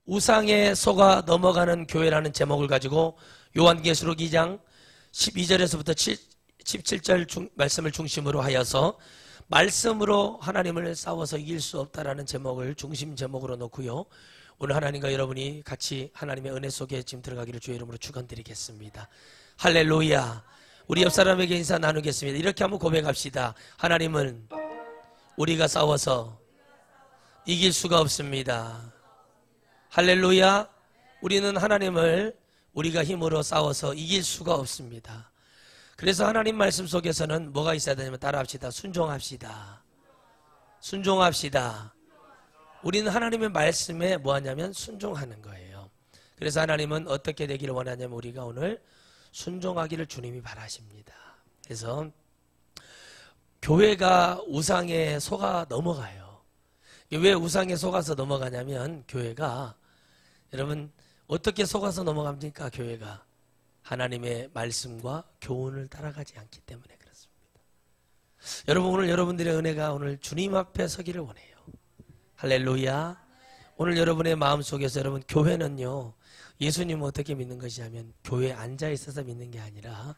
우상에 속아 넘어가는 교회라는 제목을 가지고 요한계시록 2장 12절에서부터 17절 말씀을 중심으로 하여서 말씀으로 하나님을 싸워서 이길 수 없다라는 제목을 중심 제목으로 놓고요. 오늘 하나님과 여러분이 같이 하나님의 은혜 속에 지금 들어가기를 주의 이름으로 축원드리겠습니다. 할렐루야. 우리 옆 사람에게 인사 나누겠습니다. 이렇게 한번 고백합시다. 하나님은 우리가 싸워서 이길 수가 없습니다. 할렐루야. 우리는 하나님을 우리가 힘으로 싸워서 이길 수가 없습니다. 그래서 하나님 말씀 속에서는 뭐가 있어야 되냐면 따라합시다. 순종합시다. 순종합시다. 우리는 하나님의 말씀에 뭐 하냐면 순종하는 거예요. 그래서 하나님은 어떻게 되기를 원하냐면 우리가 오늘 순종하기를 주님이 바라십니다. 그래서 교회가 우상에 속아 넘어가요. 왜 우상에 속아서 넘어가냐면 교회가 여러분 어떻게 속아서 넘어갑니까? 교회가 하나님의 말씀과 교훈을 따라가지 않기 때문에 그렇습니다. 여러분 오늘 여러분들의 은혜가 오늘 주님 앞에 서기를 원해요. 할렐루야. 오늘 여러분의 마음속에서 여러분 교회는요 예수님을 어떻게 믿는 것이냐면 교회에 앉아 있어서 믿는 게 아니라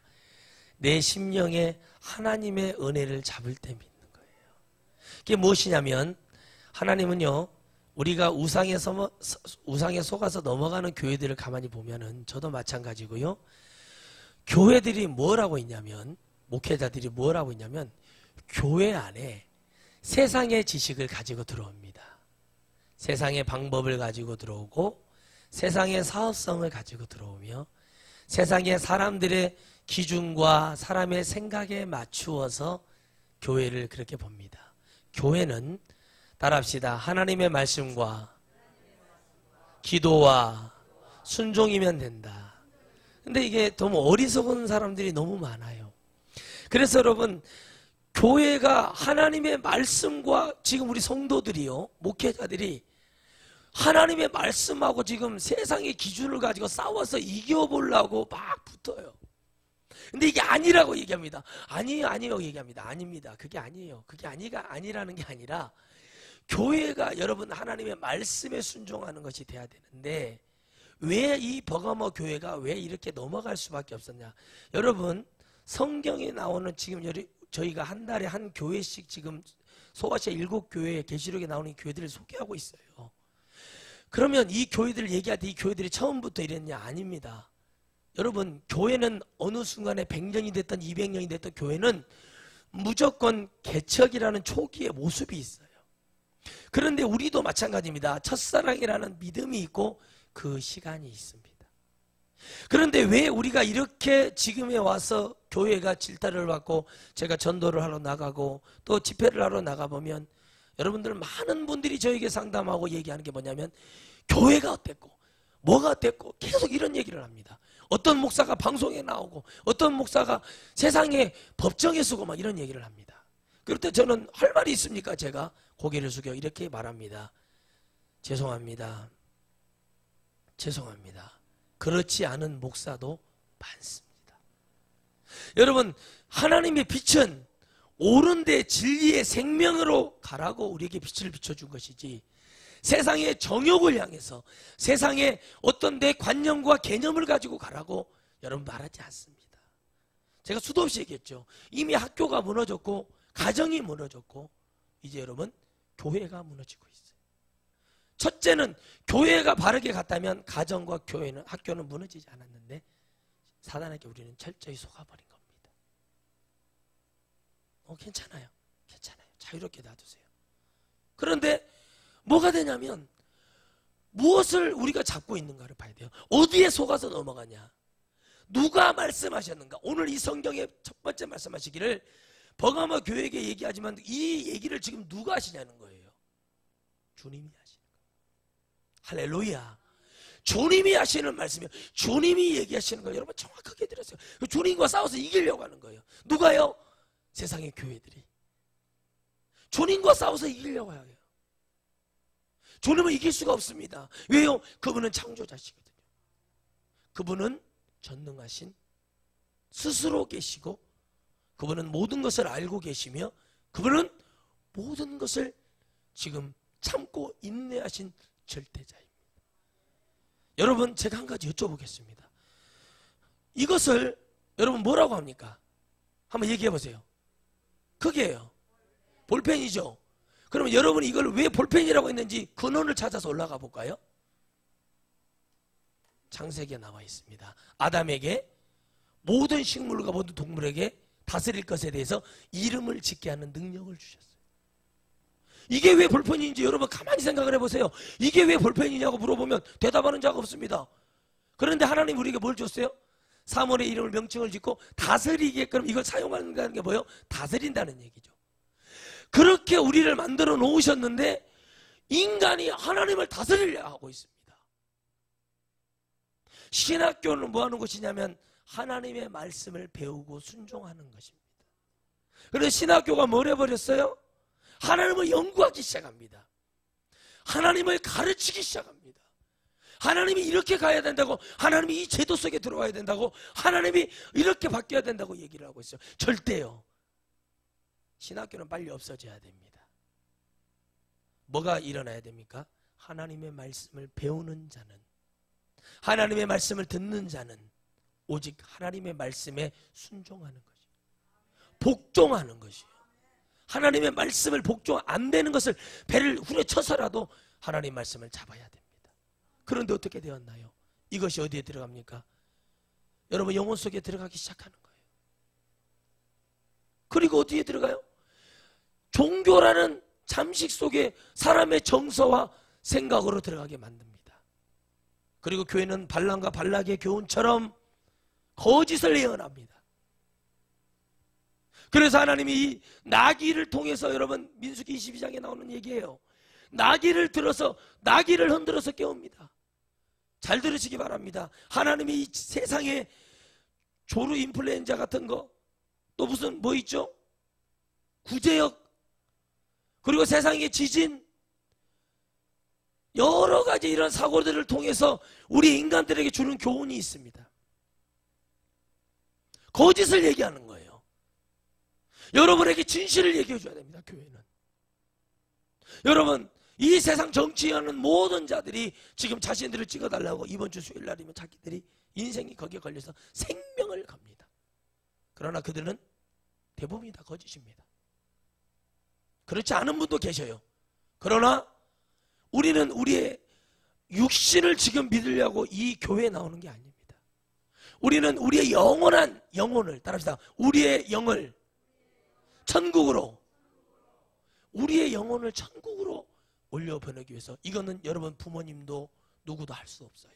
내 심령에 하나님의 은혜를 잡을 때 믿는 거예요. 그게 무엇이냐면 하나님은요 우리가 우상에 속아서 넘어가는 교회들을 가만히 보면은 저도 마찬가지고요. 교회들이 뭘 하고 있냐면 목회자들이 뭘 하고 있냐면 교회 안에 세상의 지식을 가지고 들어옵니다. 세상의 방법을 가지고 들어오고 세상의 사업성을 가지고 들어오며 세상의 사람들의 기준과 사람의 생각에 맞추어서 교회를 그렇게 봅니다. 교회는 따라합시다. 하나님의 말씀과 기도와 순종이면 된다. 근데 이게 너무 어리석은 사람들이 너무 많아요. 그래서 여러분 교회가 하나님의 말씀과 지금 우리 성도들이요 목회자들이 하나님의 말씀하고 지금 세상의 기준을 가지고 싸워서 이겨보려고 막 붙어요. 근데 이게 아니라고 얘기합니다. 아니에요 얘기합니다. 아닙니다. 그게 아니에요. 그게 아니라는 게 아니라 교회가 여러분 하나님의 말씀에 순종하는 것이 돼야 되는데 왜 이 버가모 교회가 왜 이렇게 넘어갈 수밖에 없었냐. 여러분 성경에 나오는 지금 저희가 한 달에 한 교회씩 지금 소아시아 7교회 계시록에 나오는 교회들을 소개하고 있어요. 그러면 이 교회들을 얘기할 때 이 교회들이 처음부터 이랬냐? 아닙니다. 여러분 교회는 어느 순간에 100년이 됐던 200년이 됐던 교회는 무조건 개척이라는 초기의 모습이 있어요. 그런데 우리도 마찬가지입니다. 첫사랑이라는 믿음이 있고 그 시간이 있습니다. 그런데 왜 우리가 이렇게 지금에 와서 교회가 질타를 받고 제가 전도를 하러 나가고 또 집회를 하러 나가보면 여러분들 많은 분들이 저에게 상담하고 얘기하는 게 뭐냐면 교회가 어땠고 뭐가 어땠고 계속 이런 얘기를 합니다. 어떤 목사가 방송에 나오고 어떤 목사가 세상에 법정에 서고 막 이런 얘기를 합니다. 그럴 때 저는 할 말이 있습니까? 제가 고개를 숙여 이렇게 말합니다. 죄송합니다. 죄송합니다. 그렇지 않은 목사도 많습니다. 여러분 하나님의 빛은 옳은 데 진리의 생명으로 가라고 우리에게 빛을 비춰준 것이지 세상의 정욕을 향해서 세상의 어떤 내 관념과 개념을 가지고 가라고 여러분 말하지 않습니다. 제가 수도 없이 얘기했죠. 이미 학교가 무너졌고 가정이 무너졌고 이제 여러분 교회가 무너지고 있어요. 첫째는 교회가 바르게 갔다면 가정과 교회는 학교는 무너지지 않았는데 사단에게 우리는 철저히 속아버린 겁니다. 괜찮아요. 괜찮아요. 자유롭게 놔두세요. 그런데 뭐가 되냐면 무엇을 우리가 잡고 있는가를 봐야 돼요. 어디에 속아서 넘어가냐. 누가 말씀하셨는가. 오늘 이 성경의 첫 번째 말씀하시기를 버가모 교회에게 얘기하지만 이 얘기를 지금 누가 하시냐는 거예요. 주님이 하시는 거예요. 할렐루야. 주님이 하시는 말씀이에요. 주님이 얘기하시는 걸 여러분 정확하게 들었어요. 주님과 싸워서 이기려고 하는 거예요. 누가요? 세상의 교회들이. 주님과 싸워서 이기려고 해요. 주님은 이길 수가 없습니다. 왜요? 그분은 창조자시거든요. 그분은 전능하신 스스로 계시고 그분은 모든 것을 알고 계시며 그분은 모든 것을 지금 참고 인내하신 절대자입니다. 여러분 제가 한 가지 여쭤보겠습니다. 이것을 여러분 뭐라고 합니까? 한번 얘기해 보세요. 그게요. 볼펜이죠. 그러면 여러분이 이걸 왜 볼펜이라고 했는지 근원을 찾아서 올라가 볼까요? 창세기에 나와 있습니다. 아담에게 모든 식물과 모든 동물에게 다스릴 것에 대해서 이름을 짓게 하는 능력을 주셨어요. 이게 왜 볼펜인지 여러분 가만히 생각을 해보세요. 이게 왜 볼펜이냐고 물어보면 대답하는 자가 없습니다. 그런데 하나님 우리에게 뭘 줬어요? 사물의 이름을 명칭을 짓고 다스리게끔 이걸 사용하는 게 뭐예요? 다스린다는 얘기죠. 그렇게 우리를 만들어 놓으셨는데 인간이 하나님을 다스리려 하고 있습니다. 신학교는 뭐 하는 것이냐면 하나님의 말씀을 배우고 순종하는 것입니다. 그래서 신학교가 뭘 해버렸어요? 하나님을 연구하기 시작합니다. 하나님을 가르치기 시작합니다. 하나님이 이렇게 가야 된다고, 하나님이 이 제도 속에 들어와야 된다고, 하나님이 이렇게 바뀌어야 된다고 얘기를 하고 있어요. 절대요. 신학교는 빨리 없어져야 됩니다. 뭐가 일어나야 됩니까? 하나님의 말씀을 배우는 자는, 하나님의 말씀을 듣는 자는 오직 하나님의 말씀에 순종하는 것이에요. 복종하는 것이에요. 하나님의 말씀을 복종 안 되는 것을 배를 후려쳐서라도 하나님 말씀을 잡아야 됩니다. 그런데 어떻게 되었나요? 이것이 어디에 들어갑니까? 여러분 영혼 속에 들어가기 시작하는 거예요. 그리고 어디에 들어가요? 종교라는 잠식 속에 사람의 정서와 생각으로 들어가게 만듭니다. 그리고 교회는 발람과 발락의 교훈처럼 거짓을 예언합니다. 그래서 하나님이 이 나귀를 통해서, 여러분 민수기 22장에 나오는 얘기예요. 나귀를 흔들어서 깨웁니다. 잘 들으시기 바랍니다. 하나님이 이 세상에 조루 인플루엔자 같은 거, 또 무슨 뭐 있죠? 구제역, 그리고 세상의 지진, 여러 가지 이런 사고들을 통해서 우리 인간들에게 주는 교훈이 있습니다. 거짓을 얘기하는 거예요. 여러분에게 진실을 얘기해 줘야 됩니다. 교회는. 여러분 이 세상 정치하는 모든 자들이 지금 자신들을 찍어달라고 이번 주 수요일 날이면 자기들이 인생이 거기에 걸려서 생명을 겁니다. 그러나 그들은 대부분이 다 거짓입니다. 그렇지 않은 분도 계셔요. 그러나 우리는 우리의 육신을 지금 믿으려고 이 교회에 나오는 게 아닙니다. 우리는 우리의 영원한 영혼을, 따라합시다. 우리의 영을 천국으로, 우리의 영혼을 천국으로 올려보내기 위해서, 이거는 여러분 부모님도 누구도 할 수 없어요.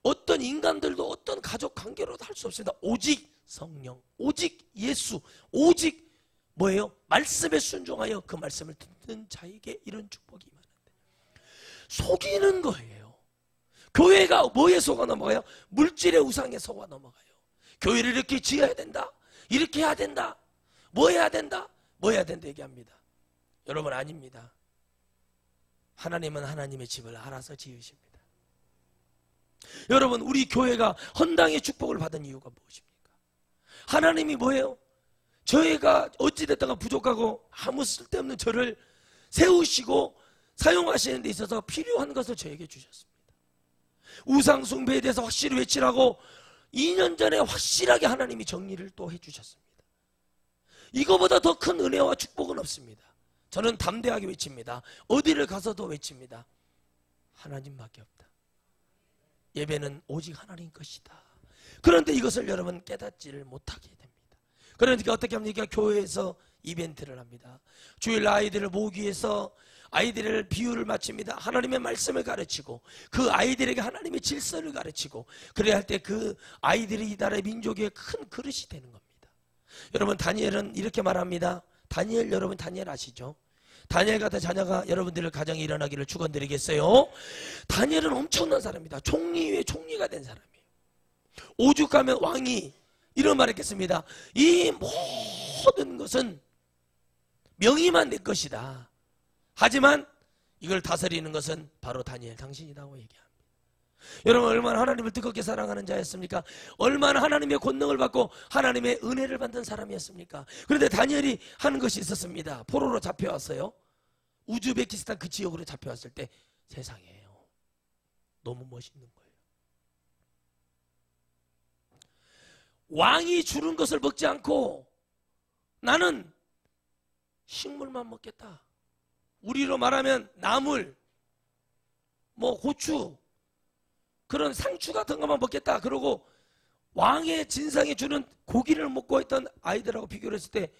어떤 인간들도 어떤 가족 관계로도 할 수 없습니다. 오직 성령, 오직 예수, 오직 뭐예요? 말씀에 순종하여 그 말씀을 듣는 자에게 이런 축복이 임하는데, 속이는 거예요. 교회가 뭐에 속아 넘어가요? 물질의 우상에 속아 넘어가요. 교회를 이렇게 지어야 된다, 이렇게 해야 된다, 뭐 해야 된다, 뭐 해야 된다 얘기합니다. 여러분 아닙니다. 하나님은 하나님의 집을 알아서 지으십니다. 여러분 우리 교회가 헌당의 축복을 받은 이유가 무엇입니까? 하나님이 뭐예요? 저희가 어찌됐다가 부족하고 아무 쓸데없는 저를 세우시고 사용하시는 데 있어서 필요한 것을 저에게 주셨습니다. 우상 숭배에 대해서 확실히 외치라고 2년 전에 확실하게 하나님이 정리를 또 해주셨습니다. 이거보다 더 큰 은혜와 축복은 없습니다. 저는 담대하게 외칩니다. 어디를 가서도 외칩니다. 하나님밖에 없다. 예배는 오직 하나님 것이다. 그런데 이것을 여러분 깨닫지를 못하게 됩니다. 그러니까 어떻게 합니까? 교회에서 이벤트를 합니다. 주일 아이들을 모으기 위해서 아이들을 비유를 마칩니다. 하나님의 말씀을 가르치고 그 아이들에게 하나님의 질서를 가르치고, 그래야 할 때 그 아이들이 이 나라의 민족의 큰 그릇이 되는 겁니다. 여러분 다니엘은 이렇게 말합니다. 다니엘, 여러분 다니엘 아시죠? 다니엘 같은 자녀가 여러분들 가정에 일어나기를 축원드리겠어요. 다니엘은 엄청난 사람입니다. 총리 위에 총리가 된 사람이에요. 오죽하면 왕이 이런 말 했겠습니다. 이 모든 것은 명의만 내 것이다. 하지만 이걸 다스리는 것은 바로 다니엘 당신이라고 얘기합니다. 여러분 얼마나 하나님을 뜨겁게 사랑하는 자였습니까? 얼마나 하나님의 권능을 받고 하나님의 은혜를 받는 사람이었습니까? 그런데 다니엘이 하는 것이 있었습니다. 포로로 잡혀왔어요. 우즈베키스탄 그 지역으로 잡혀왔을 때 세상에요, 너무 멋있는 거예요. 왕이 주는 것을 먹지 않고 나는 식물만 먹겠다. 우리로 말하면 나물, 뭐 고추, 그런 상추 같은 것만 먹겠다. 그러고 왕의 진상이 주는 고기를 먹고 있던 아이들하고 비교를 했을 때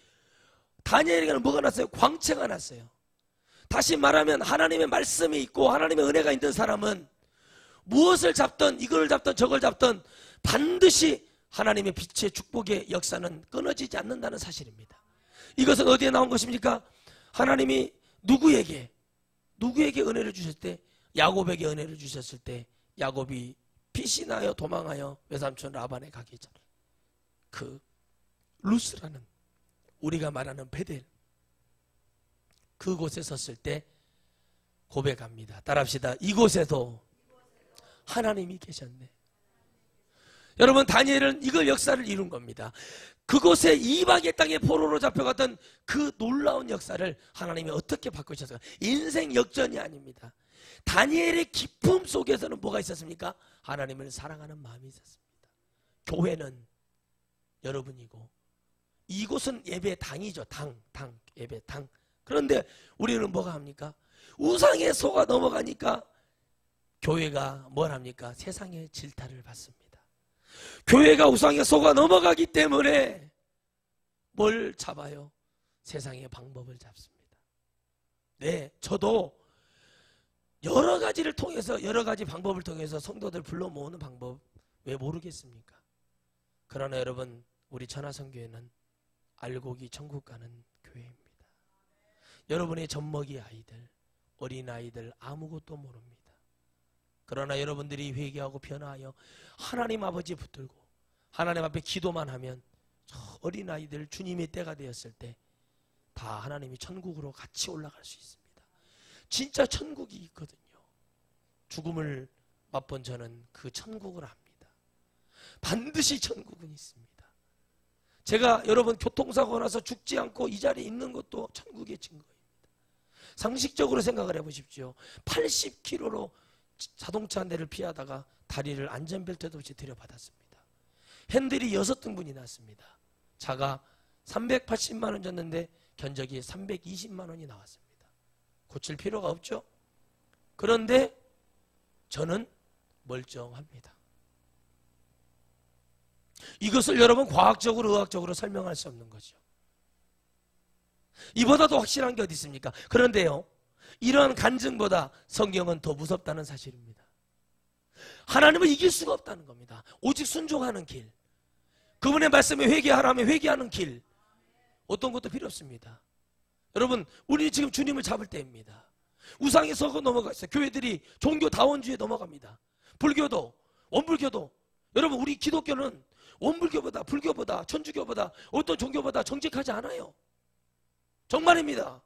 다니엘에게는 뭐가 났어요? 광채가 났어요. 다시 말하면 하나님의 말씀이 있고 하나님의 은혜가 있는 사람은 무엇을 잡든 이걸 잡든 저걸 잡든 반드시 하나님의 빛의 축복의 역사는 끊어지지 않는다는 사실입니다. 이것은 어디에 나온 것입니까? 하나님이 누구에게 은혜를 주셨을 때, 야곱에게 은혜를 주셨을 때 야곱이 빛이 나여 도망하여 외삼촌 라반에 가기 전에 그 루스라는 우리가 말하는 베델 그곳에 섰을 때 고백합니다. 따라합시다. 이곳에도 하나님이 계셨네. 여러분, 다니엘은 이걸 역사를 이룬 겁니다. 그곳에 이방의 땅에 포로로 잡혀갔던 그 놀라운 역사를 하나님이 어떻게 바꾸셨을까? 인생 역전이 아닙니다. 다니엘의 기쁨 속에서는 뭐가 있었습니까? 하나님을 사랑하는 마음이 있었습니다. 교회는 여러분이고 이곳은 예배 당이죠. 예배 당. 그런데 우리는 뭐가 합니까? 우상에 속아 넘어가니까 교회가 뭘 합니까? 세상의 질타를 받습니다. 교회가 우상에 속아 넘어가기 때문에 뭘 잡아요? 세상의 방법을 잡습니다. 네, 저도 여러 가지를 통해서, 여러 가지 방법을 통해서 성도들 불러 모으는 방법 왜 모르겠습니까? 그러나 여러분, 우리 천하성교회는 알곡이 천국 가는 교회입니다. 여러분의 젖먹이 아이들, 어린아이들 아무것도 모릅니다. 그러나 여러분들이 회개하고 변화하여 하나님 아버지 붙들고 하나님 앞에 기도만 하면 저 어린아이들 주님의 때가 되었을 때 다 하나님이 천국으로 같이 올라갈 수 있습니다. 진짜 천국이 있거든요. 죽음을 맛본 저는 그 천국을 압니다. 반드시 천국은 있습니다. 제가 여러분 교통사고 나서 죽지 않고 이 자리에 있는 것도 천국의 증거입니다. 상식적으로 생각을 해보십시오. 80km로 자동차 한 대를 피하다가 다리를 안전벨트도 없이 들여받았습니다. 핸들이 6등분이 났습니다. 차가 380만 원 줬는데 견적이 320만 원이 나왔습니다. 고칠 필요가 없죠. 그런데 저는 멀쩡합니다. 이것을 여러분 과학적으로 의학적으로 설명할 수 없는 거죠. 이보다도 확실한 게 어디 있습니까? 그런데요, 이러한 간증보다 성경은 더 무섭다는 사실입니다. 하나님을 이길 수가 없다는 겁니다. 오직 순종하는 길, 그분의 말씀에 회개하라면 회개하는 길, 어떤 것도 필요 없습니다. 여러분, 우리 지금 주님을 잡을 때입니다. 우상에 서고 넘어가 있어요. 교회들이 종교다원주의에 넘어갑니다. 불교도, 원불교도. 여러분, 우리 기독교는 원불교보다, 불교보다, 천주교보다, 어떤 종교보다 정직하지 않아요. 정말입니다.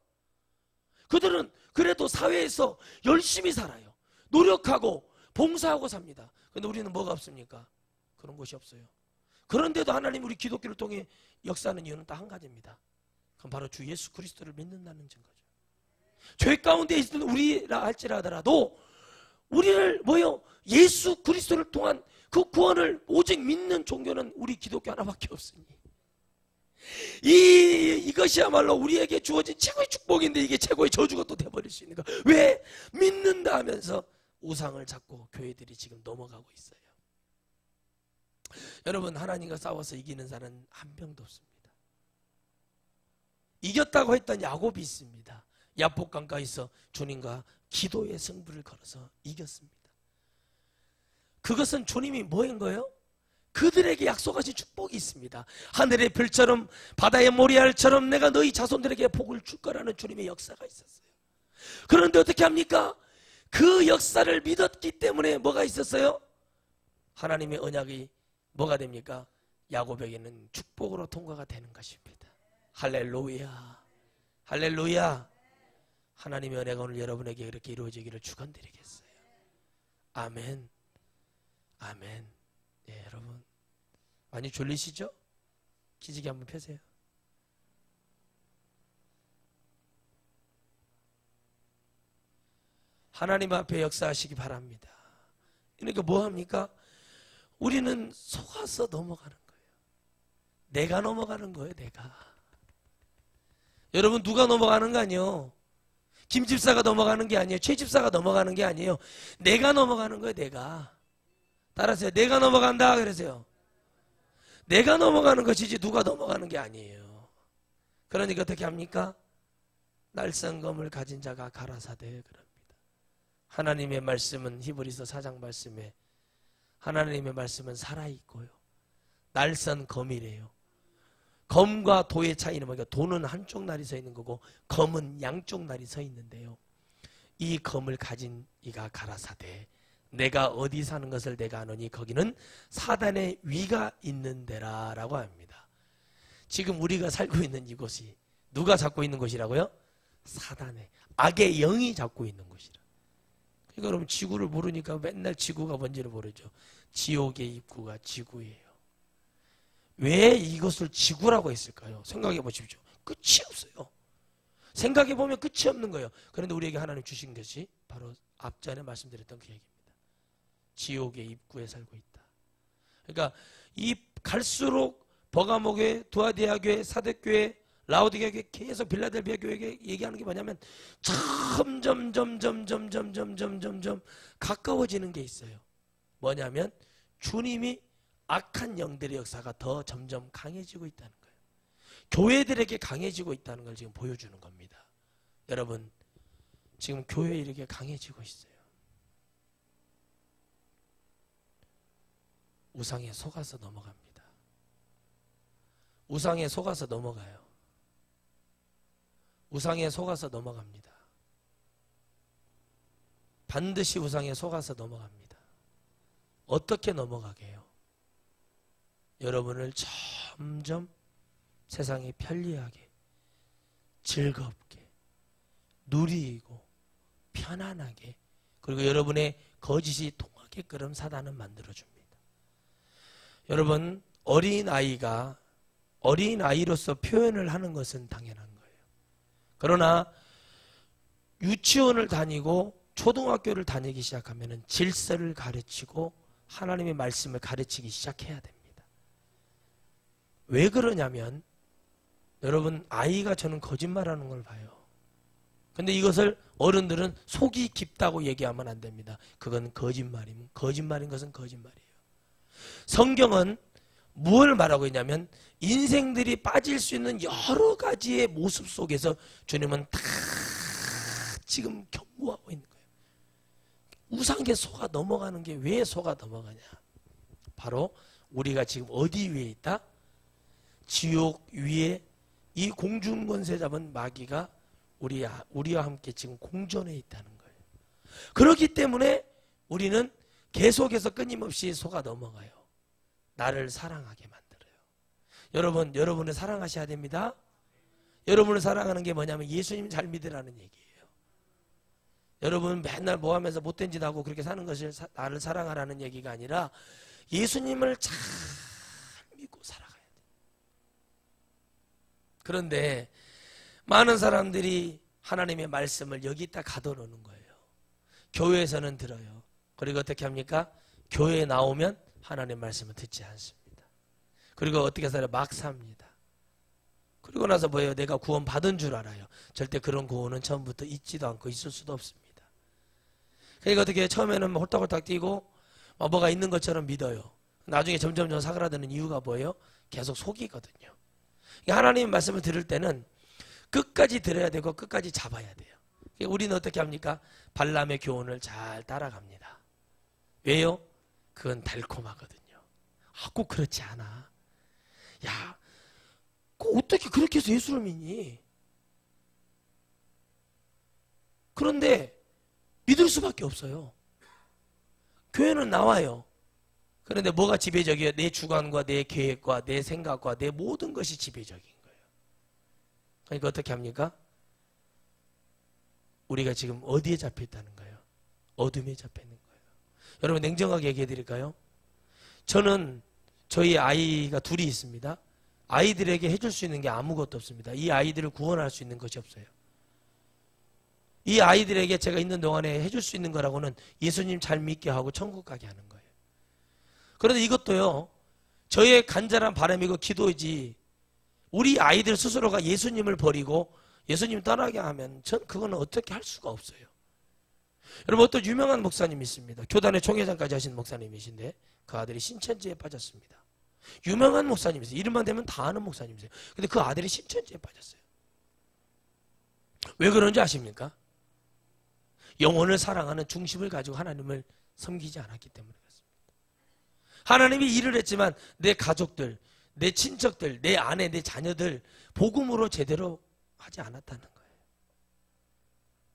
그들은 그래도 사회에서 열심히 살아요. 노력하고 봉사하고 삽니다. 그런데 우리는 뭐가 없습니까? 그런 것이 없어요. 그런데도 하나님 우리 기독교를 통해 역사하는 이유는 딱 한 가지입니다. 그럼 바로 주 예수 그리스도를 믿는다는 증거죠. 죄 가운데 있는 우리라 할지라도 우리를 예수 그리스도를 통한 그 구원을 오직 믿는 종교는 우리 기독교 하나밖에 없으니 이것이야말로 우리에게 주어진 최고의 축복인데 이게 최고의 저주가 또 돼버릴 수 있는 거. 왜? 믿는다 하면서 우상을 잡고 교회들이 지금 넘어가고 있어요. 여러분, 하나님과 싸워서 이기는 자는 한 명도 없습니다. 이겼다고 했던 야곱이 있습니다. 야복강가에서 주님과 기도의 승부를 걸어서 이겼습니다. 그것은 주님이 뭐인 거예요? 그들에게 약속하신 축복이 있습니다. 하늘의 별처럼 바다의 모래알처럼 내가 너희 자손들에게 복을 줄 거라는 주님의 역사가 있었어요. 그런데 어떻게 합니까? 그 역사를 믿었기 때문에 뭐가 있었어요? 하나님의 언약이 뭐가 됩니까? 야곱에게는 축복으로 통과가 되는 것입니다. 할렐루야, 할렐루야. 하나님의 은혜가 오늘 여러분에게 이렇게 이루어지기를 축원드리겠어요. 아멘, 아멘. 예, 여러분 많이 졸리시죠? 기지개 한번 펴세요. 하나님 앞에 역사하시기 바랍니다. 그러니까 뭐 합니까? 우리는 속아서 넘어가는 거예요. 내가 넘어가는 거예요, 내가. 여러분, 누가 넘어가는 거 아니에요? 김집사가 넘어가는 게 아니에요. 최집사가 넘어가는 게 아니에요. 내가 넘어가는 거예요, 내가. 따라하세요. 내가 넘어간다 그러세요. 내가 넘어가는 것이지 누가 넘어가는 게 아니에요. 그러니까 어떻게 합니까? 날성검을 가진 자가 가라사대 그럽니다. 하나님의 말씀은 히브리서 4장 말씀에 하나님의 말씀은 살아있고요. 날선 검이래요. 검과 도의 차이는 뭐냐? 도는 한쪽 날이 서 있는 거고 검은 양쪽 날이 서 있는데요. 이 검을 가진 이가 가라사대 내가 어디 사는 것을 내가 아노니 거기는 사단의 위가 있는 데라 라고 합니다. 지금 우리가 살고 있는 이곳이 누가 잡고 있는 곳이라고요? 사단의 악의 영이 잡고 있는 곳이라. 그러니까 여러분 지구를 모르니까 맨날 지구가 뭔지를 모르죠. 지옥의 입구가 지구예요. 왜 이것을 지구라고 했을까요? 생각해 보십시오. 끝이 없어요. 생각해 보면 끝이 없는 거예요. 그런데 우리에게 하나님 주신 것이 바로 앞전에 말씀드렸던 그 얘기입니다. 지옥의 입구에 살고 있다. 그러니까 이 갈수록 버가모교회, 두아디아교회, 사대교회, 라오디게교회 계속 빌라델비아 교회에 얘기하는 게 뭐냐면 점점 가까워지는 게 있어요. 뭐냐면 주님이 악한 영들의 역사가 더 점점 강해지고 있다는 거예요. 교회들에게 강해지고 있다는 걸 지금 보여주는 겁니다. 여러분 지금 교회 이렇게 강해지고 있어요. 우상에 속아서 넘어갑니다. 우상에 속아서 넘어가요. 우상에 속아서 넘어갑니다. 반드시 우상에 속아서 넘어갑니다. 어떻게 넘어가게 해요? 여러분을 점점 세상에 편리하게, 즐겁게, 누리고, 편안하게, 그리고 여러분의 거짓이 통하게끔 사단은 만들어줍니다. 여러분, 어린아이로서 표현을 하는 것은 당연한 거예요. 그러나 유치원을 다니고 초등학교를 다니기 시작하면 질서를 가르치고 하나님의 말씀을 가르치기 시작해야 됩니다. 왜 그러냐면 여러분 아이가 저는 거짓말하는 걸 봐요. 근데 이것을 어른들은 속이 깊다고 얘기하면 안 됩니다. 그건 거짓말인 것은 거짓말이에요. 성경은 무엇을 말하고 있냐면 인생들이 빠질 수 있는 여러 가지의 모습 속에서 주님은 다 지금 경고하고 있는 거예요. 우상에 속아 넘어가는 게 왜 속아 넘어가냐? 바로 우리가 지금 어디 위에 있다? 지옥 위에 이 공중권세 잡은 마귀가 우리와 함께 지금 공존해 있다는 거예요. 그렇기 때문에 우리는 계속해서 끊임없이 속아 넘어가요. 나를 사랑하게 만들어요. 여러분, 여러분을 사랑하셔야 됩니다. 여러분을 사랑하는 게 뭐냐면 예수님 잘 믿으라는 얘기예요. 여러분 맨날 뭐 하면서 못된 짓 하고 그렇게 사는 것을 나를 사랑하라는 얘기가 아니라 예수님을 잘 믿고 살아가야 돼요. 그런데 많은 사람들이 하나님의 말씀을 여기다 가둬놓는 거예요. 교회에서는 들어요. 그리고 어떻게 합니까? 교회에 나오면 하나님의 말씀을 듣지 않습니다. 그리고 어떻게 살아요? 막 삽니다. 그리고 나서 뭐예요? 내가 구원 받은 줄 알아요. 절대 그런 구원은 처음부터 있지도 않고 있을 수도 없습니다. 그러니까 어떻게 처음에는 홀딱홀딱 뛰고 뭐가 있는 것처럼 믿어요. 나중에 점점 사그라드는 이유가 뭐예요? 계속 속이거든요. 그러니까 하나님의 말씀을 들을 때는 끝까지 들어야 되고 끝까지 잡아야 돼요. 그러니까 우리는 어떻게 합니까? 발람의 교훈을 잘 따라갑니다. 왜요? 그건 달콤하거든요. 꼭 그렇지 않아. 야, 어떻게 그렇게 해서 예수를 믿니? 그런데 믿을 수밖에 없어요. 교회는 나와요. 그런데 뭐가 지배적이에요? 내 주관과 내 계획과 내 생각과 내 모든 것이 지배적인 거예요. 그러니까 어떻게 합니까? 우리가 지금 어디에 잡혀 있다는 거예요? 어둠에 잡혀 있는 거예요. 여러분 냉정하게 얘기해 드릴까요? 저는 저희 아이가 둘이 있습니다. 아이들에게 해줄 수 있는 게 아무것도 없습니다. 이 아이들을 구원할 수 있는 것이 없어요. 이 아이들에게 제가 있는 동안에 해줄 수 있는 거라고는 예수님 잘 믿게 하고 천국 가게 하는 거예요. 그런데 이것도요, 저의 간절한 바람이고 기도이지, 우리 아이들 스스로가 예수님을 버리고 예수님 떠나게 하면 전 그거는 어떻게 할 수가 없어요. 여러분, 어떤 유명한 목사님이 있습니다. 교단의 총회장까지 하신 목사님이신데 그 아들이 신천지에 빠졌습니다. 유명한 목사님이세요. 이름만 대면 다 아는 목사님이세요. 근데 그 아들이 신천지에 빠졌어요. 왜 그런지 아십니까? 영혼을 사랑하는 중심을 가지고 하나님을 섬기지 않았기 때문에 그렇습니다. 하나님이 일을 했지만 내 가족들, 내 친척들, 내 아내, 내 자녀들 복음으로 제대로 하지 않았다는 거예요.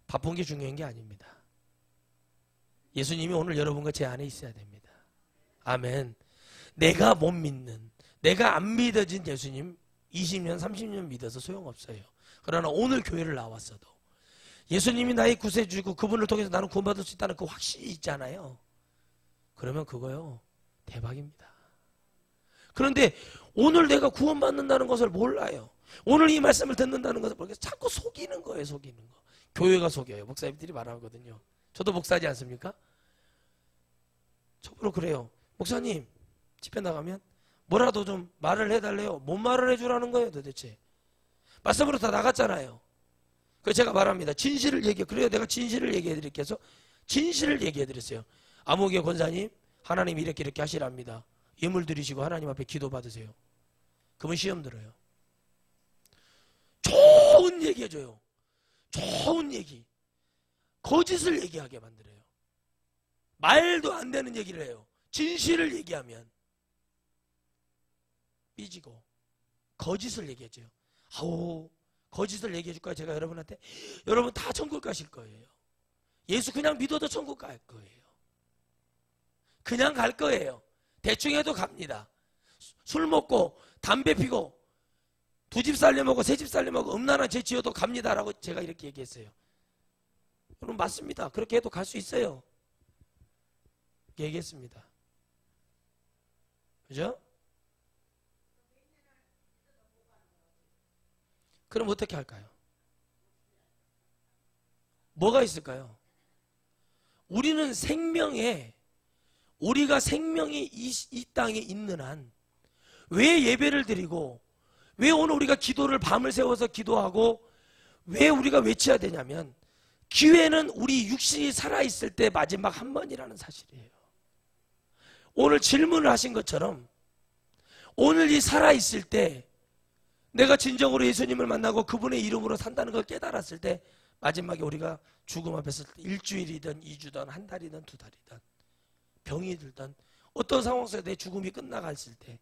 바쁜 게 중요한 게 아닙니다. 예수님이 오늘 여러분과 제 안에 있어야 됩니다. 아멘. 내가 못 믿는, 내가 안 믿어진 예수님 20년, 30년 믿어서 소용없어요. 그러나 오늘 교회를 나왔어도 예수님이 나의 구세주고 그분을 통해서 나는 구원받을 수 있다는 그 확신이 있잖아요. 그러면 그거요, 대박입니다. 그런데 오늘 내가 구원받는다는 것을 몰라요. 오늘 이 말씀을 듣는다는 것을 모르겠어요. 자꾸 속이는 거예요, 속이는 거. 교회가 속여요. 목사님들이 말하거든요. 저도 목사지 않습니까? 저보러 그래요. 목사님, 집회 나가면 뭐라도 좀 말을 해달래요. 뭔 말을 해주라는 거예요, 도대체? 말씀으로 다 나갔잖아요. 그래서 제가 말합니다. 진실을 얘기해. 그래요, 내가 진실을 얘기해 드릴게요. 해서 진실을 얘기해 드렸어요. 아무개 권사님, 하나님 이렇게 하시랍니다. 예물 드리시고 하나님 앞에 기도 받으세요. 그분 시험 들어요. 좋은 얘기 해줘요. 좋은 얘기. 거짓을 얘기하게 만들어요. 말도 안 되는 얘기를 해요. 진실을 얘기하면 삐지고 거짓을 얘기해줘요. 아우, 거짓을 얘기해 줄 거예요. 제가 여러분한테. 여러분 다 천국 가실 거예요. 예수 그냥 믿어도 천국 갈 거예요. 그냥 갈 거예요. 대충 해도 갑니다. 술 먹고 담배 피고 두 집 살림하고 세 집 살림하고 음란한 죄 지어도 갑니다라고 제가 이렇게 얘기했어요. 여러분 맞습니다. 그렇게 해도 갈 수 있어요. 얘기했습니다. 그죠? 그럼 어떻게 할까요? 뭐가 있을까요? 우리는 우리가 생명이 이 땅에 있는 한 왜 예배를 드리고 왜 오늘 우리가 기도를 밤을 새워서 기도하고 왜 우리가 외쳐야 되냐면 기회는 우리 육신이 살아있을 때 마지막 한 번이라는 사실이에요. 오늘 질문을 하신 것처럼 오늘 이 살아있을 때 내가 진정으로 예수님을 만나고 그분의 이름으로 산다는 걸 깨달았을 때 마지막에 우리가 죽음 앞에 섰을 때 일주일이든 2주든 한 달이든 2달이든 병이 들든 어떤 상황 속에서 내 죽음이 끝나갔을 때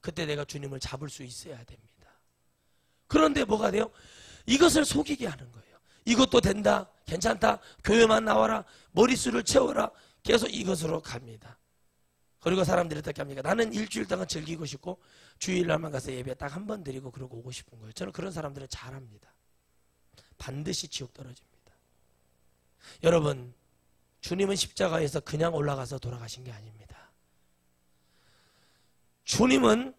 그때 내가 주님을 잡을 수 있어야 됩니다. 그런데 뭐가 돼요? 이것을 속이게 하는 거예요. 이것도 된다, 괜찮다, 교회만 나와라, 머릿수를 채워라, 계속 이것으로 갑니다. 그리고 사람들이 어떻게 합니까? 나는 일주일 동안 즐기고 싶고 주일날만 가서 예배 딱 한 번 드리고 그러고 오고 싶은 거예요. 저는 그런 사람들은 잘합니다. 반드시 지옥 떨어집니다. 여러분, 주님은 십자가에서 그냥 올라가서 돌아가신 게 아닙니다. 주님은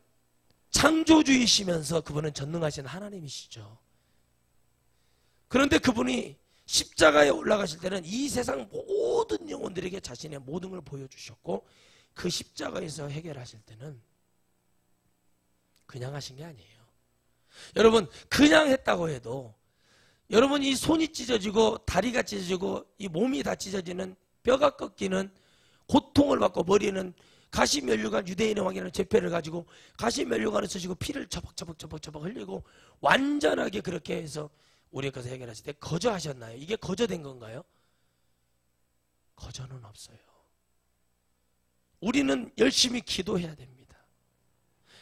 창조주이시면서 그분은 전능하신 하나님이시죠. 그런데 그분이 십자가에 올라가실 때는 이 세상 모든 영혼들에게 자신의 모든 걸 보여주셨고 그 십자가에서 해결하실 때는 그냥 하신 게 아니에요. 여러분, 그냥 했다고 해도 여러분 이 손이 찢어지고 다리가 찢어지고 이 몸이 다 찢어지는 뼈가 꺾이는 고통을 받고 머리에는 가시면류관 유대인의 왕이라는 죄패를 가지고 가시면류관을 쓰시고 피를 처벅처벅 흘리고 완전하게 그렇게 해서 우리께서 해결하실 때 거저하셨나요? 이게 거저된 건가요? 거저는 없어요. 우리는 열심히 기도해야 됩니다.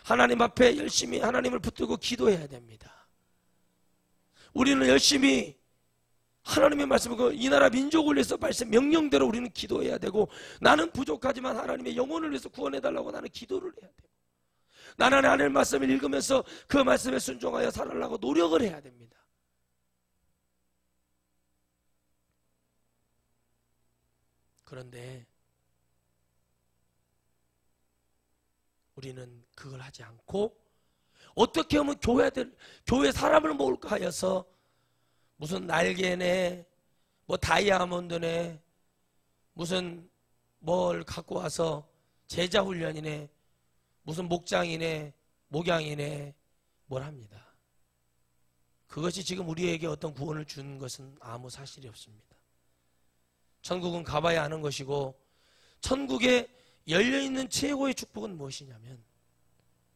하나님 앞에 열심히 하나님을 붙들고 기도해야 됩니다. 우리는 열심히 하나님의 말씀을 이 나라 민족을 위해서 말씀 명령대로 우리는 기도해야 되고 나는 부족하지만 하나님의 영혼을 위해서 구원해달라고 나는 기도를 해야 되고 나는 하나님의 말씀을 읽으면서 그 말씀에 순종하여 살아가려고 노력을 해야 됩니다. 그런데 우리는 그걸 하지 않고 어떻게 하면 교회 사람을 모을까 하여서 무슨 날개네 뭐 다이아몬드네, 무슨 뭘 갖고 와서 제자훈련이네, 무슨 목장이네, 목양이네, 뭘 합니다. 그것이 지금 우리에게 어떤 구원을 준 것은 아무 사실이 없습니다. 천국은 가봐야 하는 것이고, 천국에 열려있는 최고의 축복은 무엇이냐면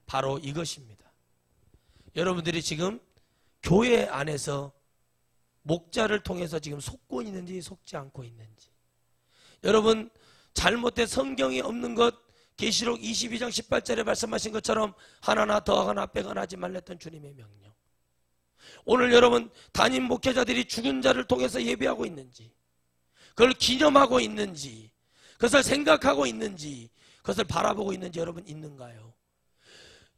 바로 이것입니다. 여러분들이 지금 교회 안에서 목자를 통해서 지금 속고 있는지 속지 않고 있는지, 여러분 잘못된 성경이 없는 것, 계시록 22장 18절에 말씀하신 것처럼 하나나 더하거나 빼거나 하지 말랬던 주님의 명령, 오늘 여러분 담임 목회자들이 죽은 자를 통해서 예배하고 있는지, 그걸 기념하고 있는지, 그것을 생각하고 있는지, 그것을 바라보고 있는지 여러분 있는가요?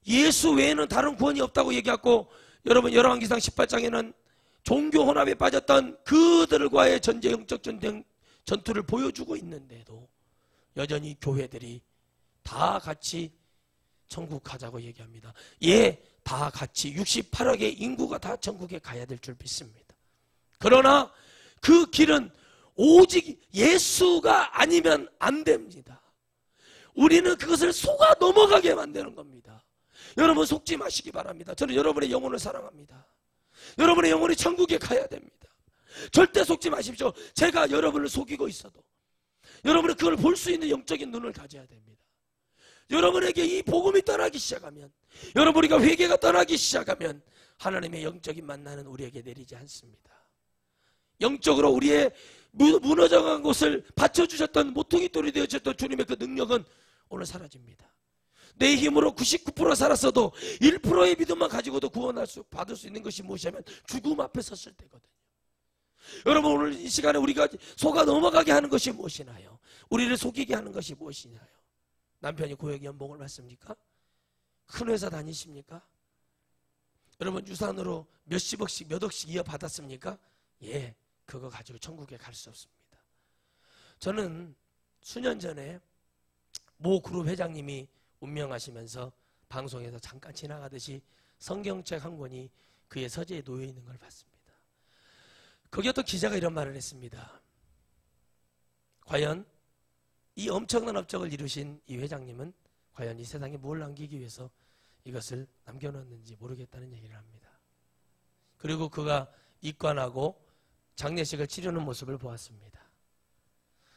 예수 외에는 다른 구원이 없다고 얘기하고, 여러분 열왕기상 18장에는 종교 혼합에 빠졌던 그들과의 전제, 영적 전투를 보여주고 있는데도 여전히 교회들이 다 같이 천국 가자고 얘기합니다. 예, 다 같이 68억의 인구가 다 천국에 가야 될 줄 믿습니다. 그러나 그 길은 오직 예수가 아니면 안 됩니다. 우리는 그것을 속아 넘어가게 만드는 겁니다. 여러분 속지 마시기 바랍니다. 저는 여러분의 영혼을 사랑합니다. 여러분의 영혼이 천국에 가야 됩니다. 절대 속지 마십시오. 제가 여러분을 속이고 있어도 여러분은 그걸 볼 수 있는 영적인 눈을 가져야 됩니다. 여러분에게 이 복음이 떠나기 시작하면, 여러분 우리가 회개가 떠나기 시작하면 하나님의 영적인 만나는 우리에게 내리지 않습니다. 영적으로 우리의 무너져간 곳을 받쳐주셨던, 모퉁이 돌이 되어주셨던 주님의 그 능력은 오늘 사라집니다. 내 힘으로 99% 살았어도 1%의 믿음만 가지고도 받을 수 있는 것이 무엇이냐면 죽음 앞에 섰을 때거든요. 여러분 오늘 이 시간에 우리가 속아 넘어가게 하는 것이 무엇이나요? 우리를 속이게 하는 것이 무엇이나요? 남편이 고액 연봉을 받습니까? 큰 회사 다니십니까? 여러분 유산으로 몇십억씩 몇 억씩 이어받았습니까? 예, 그거 가지고 천국에 갈 수 없습니다. 저는 수년 전에 모 그룹 회장님이 운명하시면서 방송에서 잠깐 지나가듯이 성경책 한 권이 그의 서재에 놓여 있는 걸 봤습니다. 거기 어떤 기자가 이런 말을 했습니다. 과연 이 엄청난 업적을 이루신 이 회장님은 과연 이 세상에 뭘 남기기 위해서 이것을 남겨놓았는지 모르겠다는 얘기를 합니다. 그리고 그가 입관하고 장례식을 치르는 모습을 보았습니다.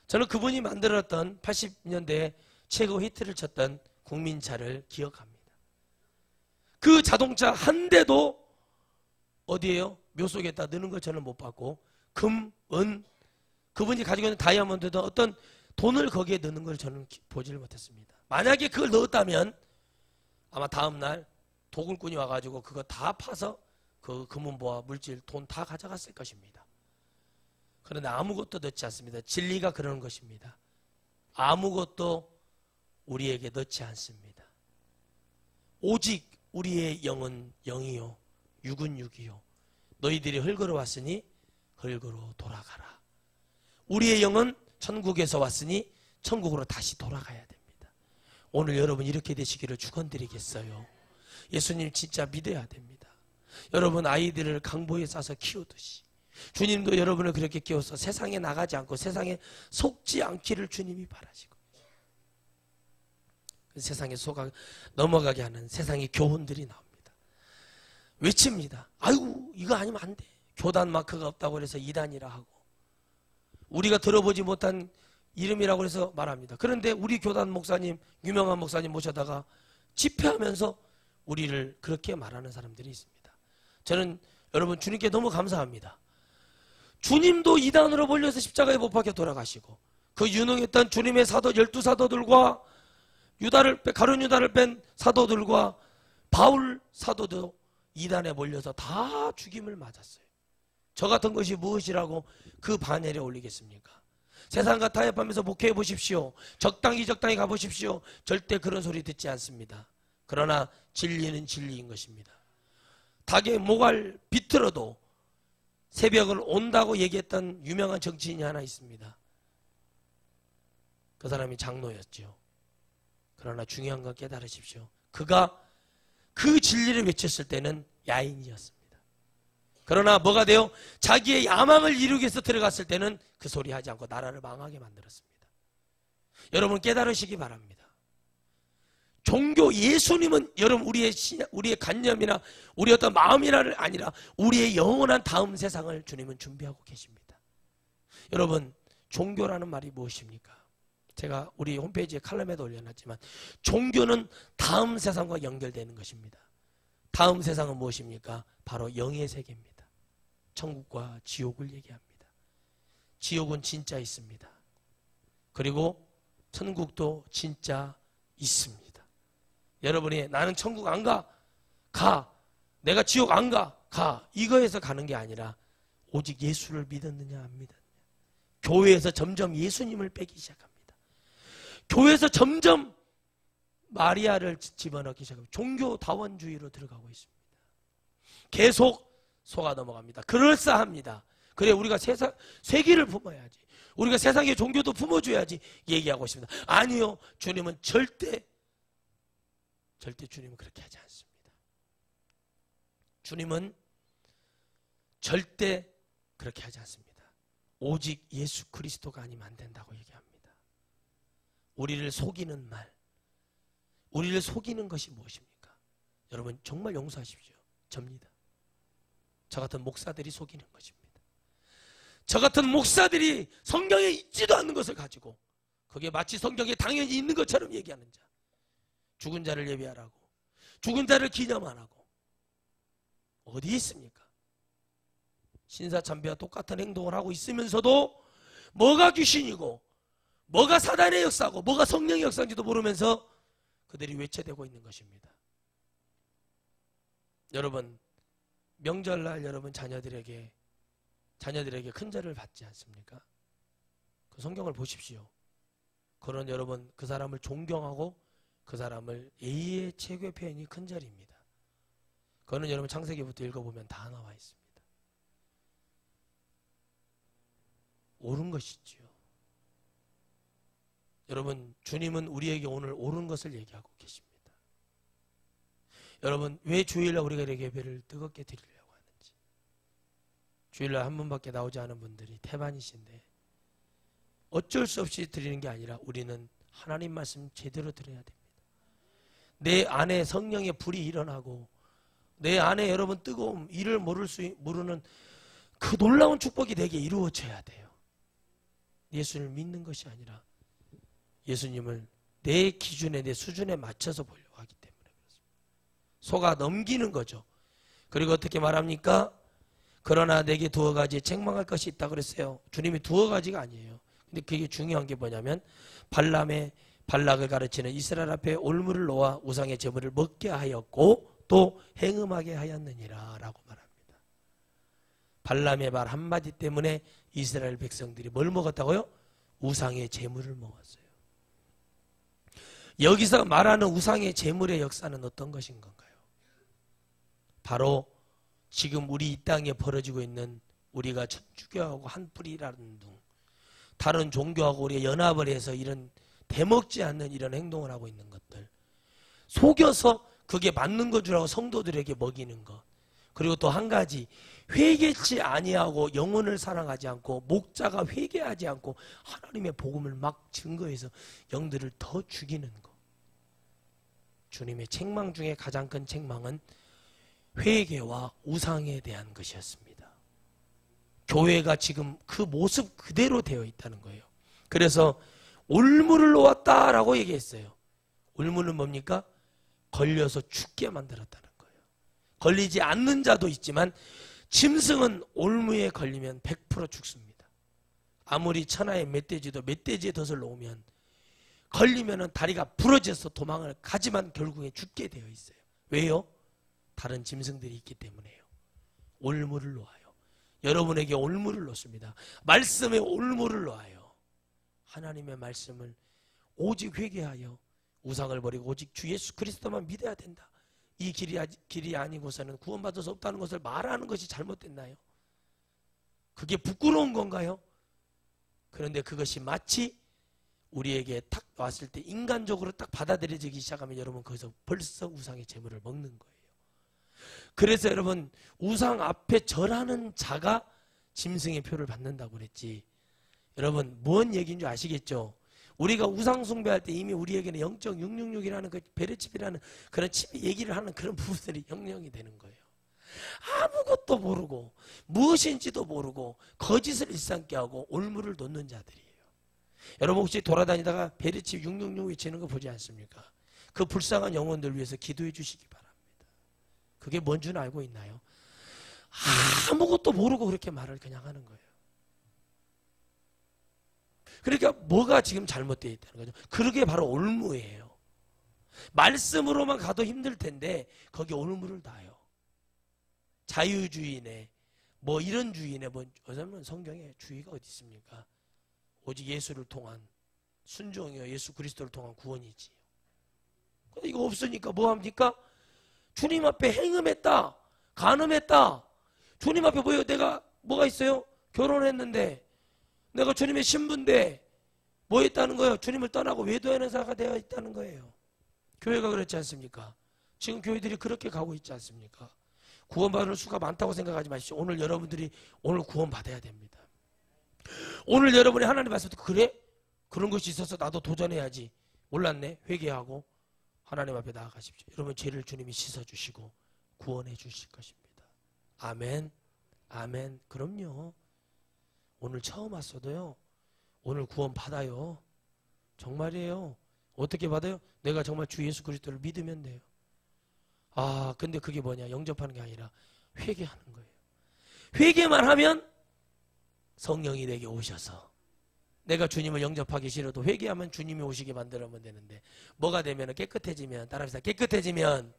저는 그분이 만들었던 80년대에 최고 히트를 쳤던 국민차를 기억합니다. 그 자동차 한 대도 어디에요? 묘속에다 넣는 걸 저는 못 봤고, 금, 은, 그분이 가지고 있는 다이아몬드도 어떤 돈을 거기에 넣는 걸 저는 보지를 못했습니다. 만약에 그걸 넣었다면 아마 다음날 도굴꾼이 와가지고 그거 다 파서 그 금은보화 물질 돈 다 가져갔을 것입니다. 그런데 아무것도 넣지 않습니다. 진리가 그러는 것입니다. 아무것도 우리에게 넣지 않습니다. 오직 우리의 영은 영이요 육은 육이요 너희들이 흙으로 왔으니 흙으로 돌아가라. 우리의 영은 천국에서 왔으니 천국으로 다시 돌아가야 됩니다. 오늘 여러분 이렇게 되시기를 축원드리겠어요. 예수님 진짜 믿어야 됩니다. 여러분 아이들을 강보에 싸서 키우듯이 주님도 여러분을 그렇게 키워서 세상에 나가지 않고 세상에 속지 않기를 주님이 바라시고, 세상에 속아 넘어가게 하는 세상의 교훈들이 나옵니다. 외칩니다. 아이고 이거 아니면 안 돼. 교단 마크가 없다고 해서 이단이라 하고, 우리가 들어보지 못한 이름이라고 해서 말합니다. 그런데 우리 교단 목사님, 유명한 목사님 모셔다가 집회하면서 우리를 그렇게 말하는 사람들이 있습니다. 저는 여러분 주님께 너무 감사합니다. 주님도 이단으로 몰려서 십자가에 못 박혀 돌아가시고, 그 유능했던 주님의 사도 12사도들과 가룟 유다를 뺀 사도들과 바울 사도도 이단에 몰려서 다 죽임을 맞았어요. 저 같은 것이 무엇이라고 그 반열에 올리겠습니까? 세상과 타협하면서 목회해 보십시오. 적당히 가보십시오. 절대 그런 소리 듣지 않습니다. 그러나 진리는 진리인 것입니다. 닭의 목알 비틀어도 새벽을 온다고 얘기했던 유명한 정치인이 하나 있습니다. 그 사람이 장로였죠. 그러나 중요한 건 깨달으십시오. 그가 그 진리를 외쳤을 때는 야인이었습니다. 그러나 뭐가 돼요? 자기의 야망을 이루기 위해서 들어갔을 때는 그 소리 하지 않고 나라를 망하게 만들었습니다. 여러분 깨달으시기 바랍니다. 종교, 예수님은 여러분 우리의 관념이나 우리 어떤 마음이나 아니라 우리의 영원한 다음 세상을 주님은 준비하고 계십니다. 여러분 종교라는 말이 무엇입니까? 제가 우리 홈페이지에 칼럼에도 올려놨지만 종교는 다음 세상과 연결되는 것입니다. 다음 세상은 무엇입니까? 바로 영의 세계입니다. 천국과 지옥을 얘기합니다. 지옥은 진짜 있습니다. 그리고 천국도 진짜 있습니다. 여러분이 나는 천국 안 가. 가. 내가 지옥 안 가. 가. 이거에서 가는 게 아니라 오직 예수를 믿었느냐 안 믿었느냐. 교회에서 점점 예수님을 빼기 시작합니다. 교회에서 점점 마리아를 집어넣기 시작합니다. 종교다원주의로 들어가고 있습니다. 계속 속아 넘어갑니다. 그럴싸합니다. 그래 우리가 세계를 품어야지. 우리가 세상의 종교도 품어줘야지 얘기하고 있습니다. 아니요. 주님은 절대 주님은 그렇게 하지 않습니다. 주님은 절대 그렇게 하지 않습니다. 오직 예수 그리스도가 아니면 안 된다고 얘기합니다. 우리를 속이는 말, 우리를 속이는 것이 무엇입니까? 여러분 정말 용서하십시오. 접니다. 저 같은 목사들이 속이는 것입니다. 저 같은 목사들이 성경에 있지도 않는 것을 가지고 그게 마치 성경에 당연히 있는 것처럼 얘기하는 자, 죽은 자를 예배하라고, 죽은 자를 기념 안 하고 어디 있습니까? 신사참배와 똑같은 행동을 하고 있으면서도 뭐가 귀신이고 뭐가 사단의 역사고 뭐가 성령의 역사인지도 모르면서 그들이 외쳐대고 있는 것입니다. 여러분 명절날 여러분 자녀들에게 큰 절을 받지 않습니까? 그 성경을 보십시오. 그런 여러분 그 사람을 존경하고 그 사람을 예의의 최고의 표현이 큰 절입니다. 그거는 여러분 창세기부터 읽어보면 다 나와 있습니다. 옳은 것이지요. 여러분 주님은 우리에게 오늘 옳은 것을 얘기하고 계십니다. 여러분 왜 주일날 우리가 이렇게 예배를 뜨겁게 드리려고 하는지. 주일날 한 번밖에 나오지 않은 분들이 태반이신데 어쩔 수 없이 드리는 게 아니라 우리는 하나님 말씀 제대로 들어야 됩니다. 내 안에 성령의 불이 일어나고 내 안에 여러분 뜨거움, 이를 모르는 그 놀라운 축복이 내게 이루어져야 돼요. 예수를 믿는 것이 아니라 예수님을 내 기준에 내 수준에 맞춰서 보려고 하기 때문에 그렇습니다. 속아 넘기는 거죠. 그리고 어떻게 말합니까? 그러나 내게 두어 가지 책망할 것이 있다 그랬어요. 주님이 두어 가지가 아니에요. 근데 그게 중요한 게 뭐냐면 발락을 가르치는 이스라엘 앞에 올무를 놓아 우상의 제물을 먹게 하였고 또 행음하게 하였느니라 라고 말합니다. 발람의 말 한마디 때문에 이스라엘 백성들이 뭘 먹었다고요? 우상의 제물을 먹었어요. 여기서 말하는 우상의 제물의 역사는 어떤 것인 건가요? 바로 지금 우리 이 땅에 벌어지고 있는 우리가 천주교하고 한뿌리라는 둥 다른 종교하고 우리가 연합을 해서 이런 대먹지 않는 이런 행동을 하고 있는 것들, 속여서 그게 맞는 것 줄 알고 성도들에게 먹이는 것, 그리고 또 한 가지 회개치 아니하고 영혼을 사랑하지 않고 목자가 회개하지 않고 하나님의 복음을 막 증거해서 영들을 더 죽이는 것. 주님의 책망 중에 가장 큰 책망은 회개와 우상에 대한 것이었습니다. 교회가 지금 그 모습 그대로 되어 있다는 거예요. 그래서 올무를 놓았다라고 얘기했어요. 올무는 뭡니까? 걸려서 죽게 만들었다는 거예요. 걸리지 않는 자도 있지만 짐승은 올무에 걸리면 100% 죽습니다. 아무리 천하의 멧돼지도 멧돼지의 덫을 놓으면 걸리면 다리가 부러져서 도망을 가지만 결국에 죽게 되어 있어요. 왜요? 다른 짐승들이 있기 때문에요. 올무를 놓아요. 여러분에게 올무를 놓습니다. 말씀에 올무를 놓아요. 하나님의 말씀을 오직 회개하여 우상을 버리고 오직 주 예수 그리스도만 믿어야 된다. 이 길이 아니고서는 구원받을 수 없다는 것을 말하는 것이 잘못됐나요? 그게 부끄러운 건가요? 그런데 그것이 마치 우리에게 딱 왔을 때 인간적으로 딱 받아들여지기 시작하면 여러분 거기서 벌써 우상의 제물을 먹는 거예요. 그래서 여러분 우상 앞에 절하는 자가 짐승의 표를 받는다고 그랬지. 여러분 뭔 얘기인 줄 아시겠죠? 우리가 우상 숭배할 때 이미 우리에게는 0.666이라는 그 베르칩이라는 그런 칩 얘기를 하는 그런 부분들이 형성이 되는 거예요. 아무것도 모르고 무엇인지도 모르고 거짓을 일삼게 하고 올무를 놓는 자들이에요. 여러분 혹시 돌아다니다가 베르칩 666 외치는 거 보지 않습니까? 그 불쌍한 영혼들 위해서 기도해 주시기 바랍니다. 그게 뭔 줄 알고 있나요? 아무것도 모르고 그렇게 말을 그냥 하는 거예요. 그러니까 뭐가 지금 잘못되어 있다는 거죠? 그게 바로 올무예요. 말씀으로만 가도 힘들 텐데 거기에 올무를 놔요. 자유주의네 뭐 이런 주의네 뭐 어쩌면 성경에 주의가 어디 있습니까? 오직 예수를 통한 순종이요 예수 그리스도를 통한 구원이지요. 근데 이거 없으니까 뭐 합니까? 주님 앞에 행음했다 간음했다. 주님 앞에 내가 뭐가 있어요? 결혼했는데 내가 주님의 신부인데 뭐 했다는 거예요? 주님을 떠나고 외도하는 자가 되어 있다는 거예요. 교회가 그렇지 않습니까? 지금 교회들이 그렇게 가고 있지 않습니까? 구원받을 수가 많다고 생각하지 마십시오. 오늘 여러분들이 오늘 구원받아야 됩니다. 오늘 여러분이 하나님 말씀 듣고 그래? 그런 것이 있어서 나도 도전해야지. 몰랐네. 회개하고 하나님 앞에 나아가십시오. 여러분 죄를 주님이 씻어주시고 구원해 주실 것입니다. 아멘. 아멘. 그럼요. 오늘 처음 왔어도요. 오늘 구원 받아요. 정말이에요. 어떻게 받아요? 내가 정말 주 예수 그리스도를 믿으면 돼요. 아 근데 그게 뭐냐? 영접하는 게 아니라 회개하는 거예요. 회개만 하면 성령이 내게 오셔서 내가 주님을 영접하기 싫어도 회개하면 주님이 오시게 만들면 되는데 뭐가 되면 깨끗해지면 따라합시다. 깨끗해지면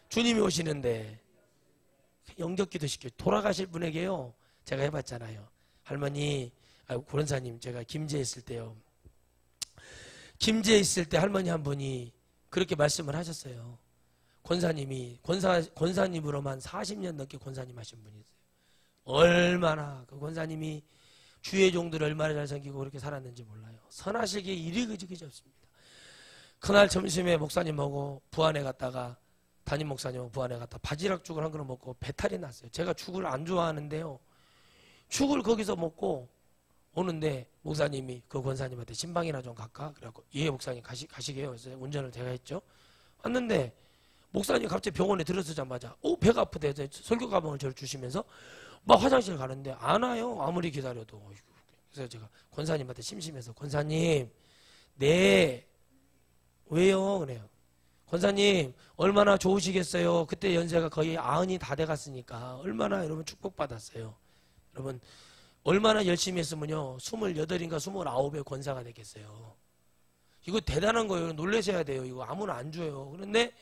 주님이 오시는데 영접기도 시켜요. 돌아가실 분에게요. 제가 해봤잖아요. 할머니 고런사님 제가 김제에 있을 때요. 김제에 있을 때 할머니 한 분이 그렇게 말씀을 하셨어요. 권사님이 권사님으로만 40년 넘게 권사님 하신 분이세요. 얼마나 그 권사님이 주의 종들을 얼마나 잘 섬기고 그렇게 살았는지 몰라요. 선하시기에 일이 그지그지 없습니다. 그날 점심에 목사님하고 부안에 갔다가 담임 목사님하고 부안에 갔다 바지락죽을 한 그릇 먹고 배탈이 났어요. 제가 죽을 안 좋아하는데요. 죽을 거기서 먹고 오는데 목사님이 그 권사님한테 신방이나 좀 갈까? 그래갖고 예 목사님 가시게요. 그래서 운전을 제가 했죠. 왔는데 목사님 갑자기 병원에 들어서자마자 배가 아프대. 설교 가방을 저를 주시면서 막 화장실 가는데 안 와요. 아무리 기다려도. 그래서 제가 권사님한테 심심해서 권사님 네 왜요? 그래요. 권사님 얼마나 좋으시겠어요. 그때 연세가 거의 90이 다 돼갔으니까 얼마나 여러분 축복받았어요. 여러분 얼마나 열심히 했으면요 28인가 29의 권사가 되겠어요. 이거 대단한 거예요. 놀라셔야 돼요. 이거 아무나 안 줘요. 그런데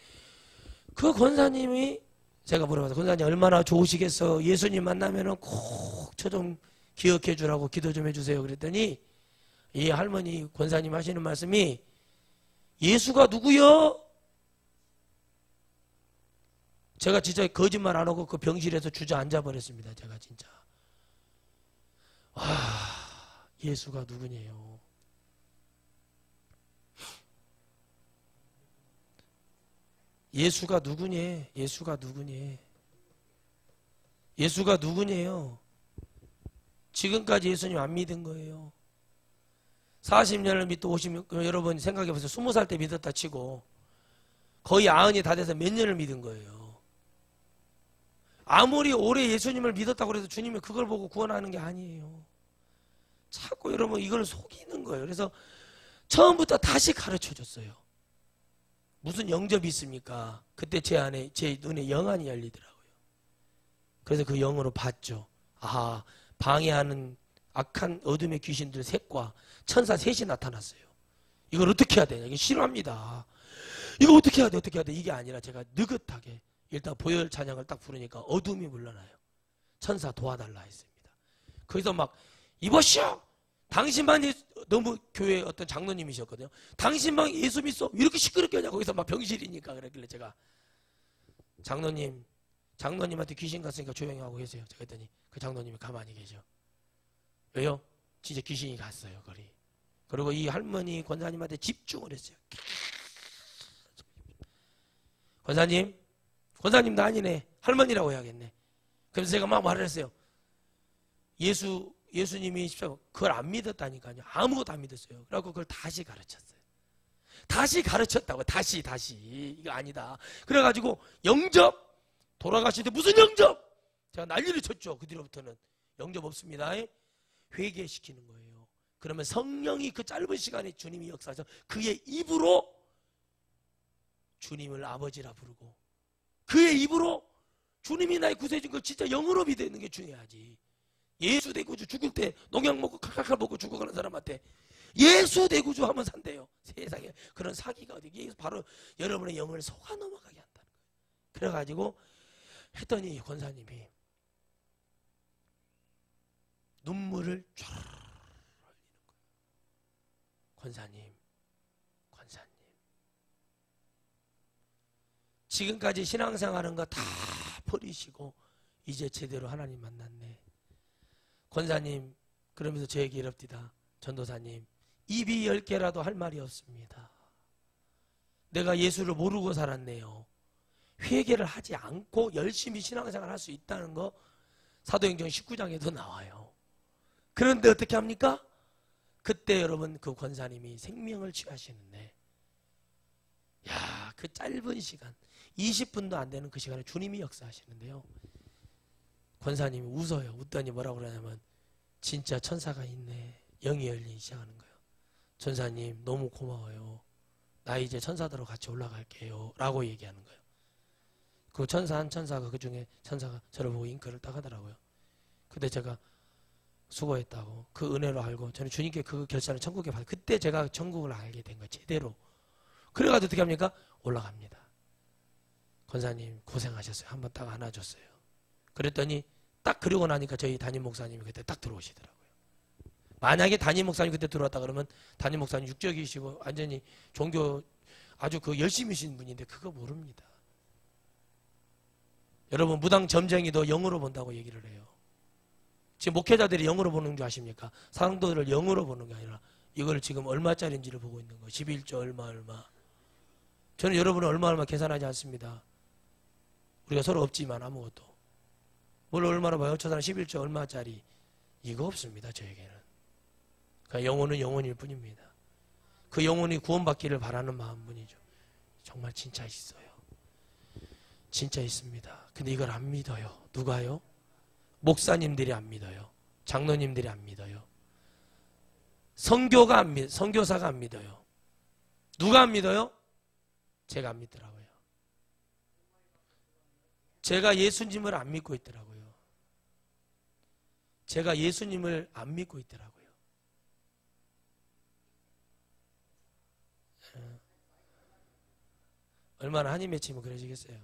그 권사님이 제가 물어봐서 권사님 얼마나 좋으시겠어. 예수님 만나면은 꼭 저 좀 기억해 주라고 기도 좀 해주세요. 그랬더니 이 할머니 권사님 하시는 말씀이 예수가 누구요? 제가 진짜 거짓말 안 하고 그 병실에서 주저앉아 버렸습니다. 제가 진짜 와 예수가 누구냐요. 예수가 누구냐? 예수가 누구냐? 예수가 누구냐요? 지금까지 예수님 안 믿은 거예요. 40년을 믿고 오시면 여러분 생각해보세요. 20살 때 믿었다 치고 거의 90이 다 돼서 몇 년을 믿은 거예요. 아무리 오래 예수님을 믿었다고 해서 주님이 그걸 보고 구원하는 게 아니에요. 자꾸 여러분 이걸 속이는 거예요. 그래서 처음부터 다시 가르쳐줬어요. 무슨 영접이 있습니까? 그때 제 눈에 영안이 열리더라고요. 그래서 그 영으로 봤죠. 아, 방해하는 악한 어둠의 귀신들 셋과 천사 셋이 나타났어요. 이걸 어떻게 해야 되냐? 이게 싫어합니다. 이거 어떻게 해야 돼? 어떻게 해야 돼? 이게 아니라 제가 느긋하게 일단 보혈 찬양을 딱 부르니까 어둠이 물러나요. 천사 도와달라 했습니다. 거기서 막 이보시오! 당신만이 너무 교회 어떤 장로님이셨거든요. 당신만 예수 믿어? 이렇게 시끄럽게 하냐? 거기서 막 병실이니까 그랬길래 제가 장로님한테 귀신 갔으니까 조용히 하고 계세요. 제가 했더니 그 장로님이 가만히 계셔. 왜요? 진짜 귀신이 갔어요. 거리. 그리고 이 할머니 권사님한테 집중을 했어요. 권사님 권사님도 아니네. 할머니라고 해야겠네. 그래서 제가 막 말을 했어요. 예수님이 그걸 안 믿었다니까요. 아무것도 안 믿었어요. 그래갖고 그걸 다시 가르쳤어요. 다시 가르쳤다고. 다시 이거 아니다. 그래가지고 영접 돌아가시는데 무슨 영접? 제가 난리를 쳤죠. 그 뒤로부터는 영접 없습니다. 회개시키는 거예요. 그러면 성령이 그 짧은 시간에 주님이 역사하셔서 그의 입으로 주님을 아버지라 부르고 그의 입으로 주님이 나의 구세주인 걸 진짜 영으로 믿는 게 중요하지. 예수 대구주 죽을 때 농약 먹고 칼칼칼 먹고 죽어가는 사람한테 예수 대구주 하면 산대요. 세상에 그런 사기가 어디. 이게 바로 여러분의 영을 속아 넘어가게 한다는 거예요. 그래가지고 했더니 권사님이 눈물을 쫙 흘리는 거예요. 권사님 지금까지 신앙생활하는 거 다 버리시고 이제 제대로 하나님 만났네. 권사님 그러면서 저 얘기 이럽디다. 전도사님 입이 10개라도 할 말이 없습니다. 내가 예수를 모르고 살았네요. 회개를 하지 않고 열심히 신앙생활 할 수 있다는 거 사도행전 19장에도 나와요. 그런데 어떻게 합니까? 그때 여러분 그 권사님이 생명을 취하시는데 야, 그 짧은 시간 20분도 안 되는 그 시간에 주님이 역사하시는데요. 권사님이 웃어요. 웃더니 뭐라고 그러냐면 진짜 천사가 있네. 영이 열리기 시작하는 거예요. 전사님 너무 고마워요. 나 이제 천사들하고 같이 올라갈게요. 라고 얘기하는 거예요. 그 한 천사가 그 중에 천사가 저를 보고 잉크를 딱 하더라고요. 근데 제가 수고했다고 그 은혜로 알고 저는 주님께 그 결산을 천국에 받아. 그때 제가 천국을 알게 된 거예요. 제대로. 그래가지고 어떻게 합니까? 올라갑니다. 권사님 고생하셨어요. 한번 딱 안아줬어요. 그랬더니 딱 그러고 나니까 저희 담임 목사님이 그때 딱 들어오시더라고요. 만약에 담임 목사님 그때 들어왔다 그러면 담임 목사님 육적이시고 완전히 종교 아주 그 열심히신 분인데 그거 모릅니다. 여러분 무당 점쟁이도 영으로 본다고 얘기를 해요. 지금 목회자들이 영으로 보는 줄 아십니까? 사랑도들을 영으로 보는 게 아니라 이걸 지금 얼마짜리인지를 보고 있는 거예요. 11조 얼마. 저는 여러분을 얼마 계산하지 않습니다. 우리가 서로 없지만 아무것도. 뭘 얼마나 봐요? 저 사람 11조 얼마짜리. 이거 없습니다. 저에게는. 그러니까 영혼은 영혼일 뿐입니다. 그 영혼이 구원받기를 바라는 마음뿐이죠. 정말 진짜 있어요. 진짜 있습니다. 근데 이걸 안 믿어요. 누가요? 목사님들이 안 믿어요. 장로님들이 안 믿어요. 선교사가 안 믿어요. 누가 안 믿어요? 제가 안 믿더라고요. 제가 예수님을 안 믿고 있더라고요. 제가 예수님을 안 믿고 있더라고요. 얼마나 한이 맺히면 그러시겠어요.